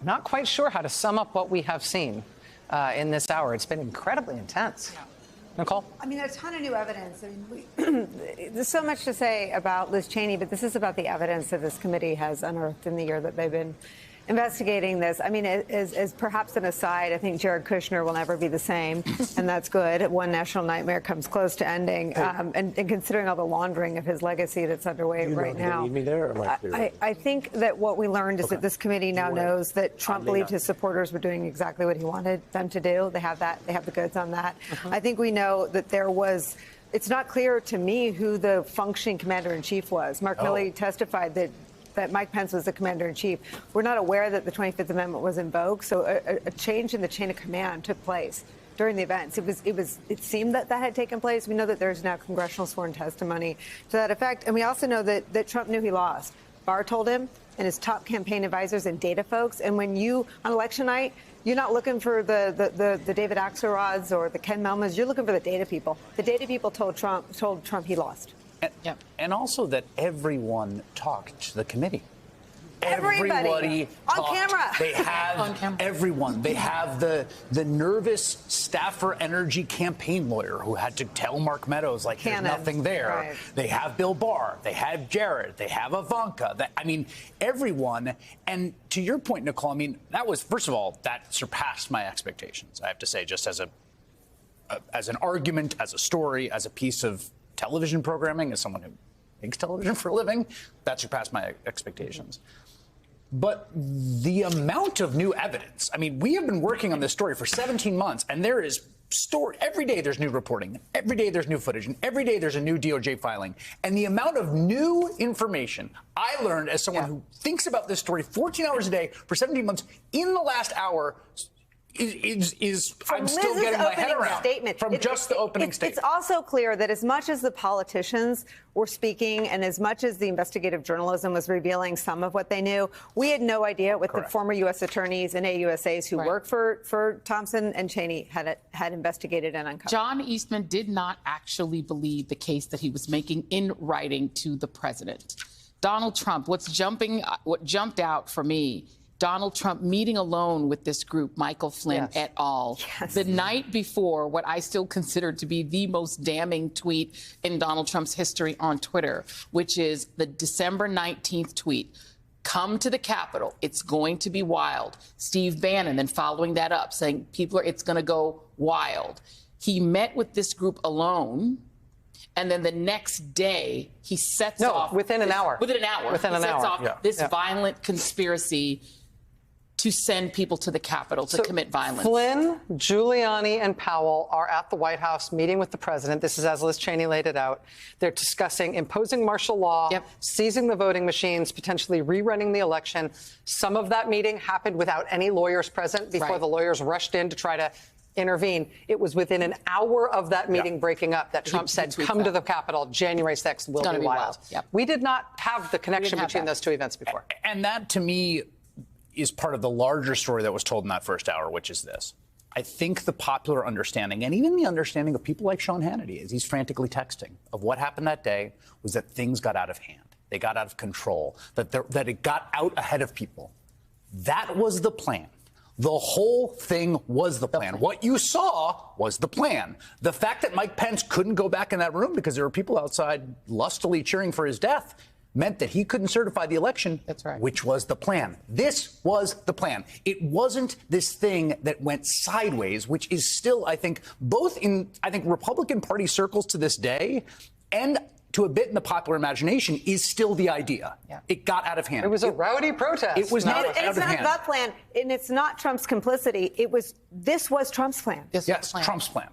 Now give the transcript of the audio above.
not quite sure how to sum up what we have seen in this hour. It's been incredibly intense. Yeah. Nicole? I mean, there's a ton of new evidence. I mean, there's so much to say about Liz Cheney, but this is about the evidence that this committee has unearthed in the year that they've been investigating this. I mean, as perhaps an aside, I think Jared Kushner will never be the same, and that's good. One national nightmare comes close to ending, and considering all the laundering of his legacy that's underway right now. Need me there, or am I clear? I think that what we learned is that this committee now knows that Trump believed his supporters were doing exactly what he wanted them to do. They have that. They have the goods on that. I think we know that there was. It's not clear to me who the functioning commander-in-chief was. Mark Milley testified that Mike Pence was the commander-in-chief. We're not aware that the 25th Amendment was invoked, so a change in the chain of command took place during the events. It seemed that had taken place. We know that there's now congressional sworn testimony to that effect, and we also know that Trump knew he lost. Barr told him, and his top campaign advisors and data folks. And when you, on election night, you're not looking for the David Axelrods or the Ken Melmas. You're looking for the data people. The data people told Trump he lost. And also that everyone talked to the committee. Everybody on talked. camera. They have everyone. They have the nervous staffer energy campaign lawyer who had to tell Mark Meadows, like, there's nothing there. Right. They have Bill Barr. They have Jared. They have Ivanka. I mean, everyone. And to your point, Nicole, I mean, that was, first of all, that surpassed my expectations, I have to say, just as an argument, as a story, as a piece of television programming, as someone who makes television for a living, that surpassed my expectations. But the amount of new evidence, I mean, we have been working on this story for 17 months, and there is every day there's new reporting, every day there's new footage, and every day there's a new DOJ filing. And the amount of new information I learned as someone who thinks about this story 14 hours a day for 17 months in the last hour is I'm still getting my head around statement. From just the opening statement. It's also clear that as much as the politicians were speaking and as much as the investigative journalism was revealing some of what they knew, we had no idea what the former U.S. attorneys and AUSAs who worked for Thompson and Cheney had investigated and uncovered. John Eastman did not actually believe the case that he was making in writing to the president. Donald Trump, what jumped out for me, Donald Trump meeting alone with this group, Michael Flynn et al. The night before what I still consider to be the most damning tweet in Donald Trump's history on Twitter, which is the December 19th tweet. Come to the Capitol. It's going to be wild. Steve Bannon then following that up, saying it's going to go wild. He met with this group alone. And then the next day, he sets off. Within an hour. Within an hour. Within an hour. He sets off this violent conspiracy to send people to the Capitol to commit violence. Flynn, Giuliani, and Powell are at the White House meeting with the president. This is as Liz Cheney laid it out. They're discussing imposing martial law, seizing the voting machines, potentially rerunning the election. Some of that meeting happened without any lawyers present before the lawyers rushed in to try to intervene. It was within an hour of that meeting breaking up that Trump said, come to the Capitol, January 6th will be wild. We did not have the connection between those two events before. And that, to me, is part of the larger story that was told in that first hour, which is this. I think the popular understanding, and even the understanding of people like Sean Hannity, as he's frantically texting, of what happened that day was that things got out of hand. They got out of control, that it got out ahead of people. That was the plan. The whole thing was the plan. What you saw was the plan. The fact that Mike Pence couldn't go back in that room because there were people outside lustily cheering for his death meant that he couldn't certify the election, which was the plan. This was the plan. It wasn't this thing that went sideways, which is still, I think, both in, Republican Party circles to this day and to a bit in the popular imagination is still the idea. It got out of hand. It was a rowdy protest. It was not out of hand. It's not the plan, and it's not Trump's complicity. This was Trump's plan. Yes, Trump's plan.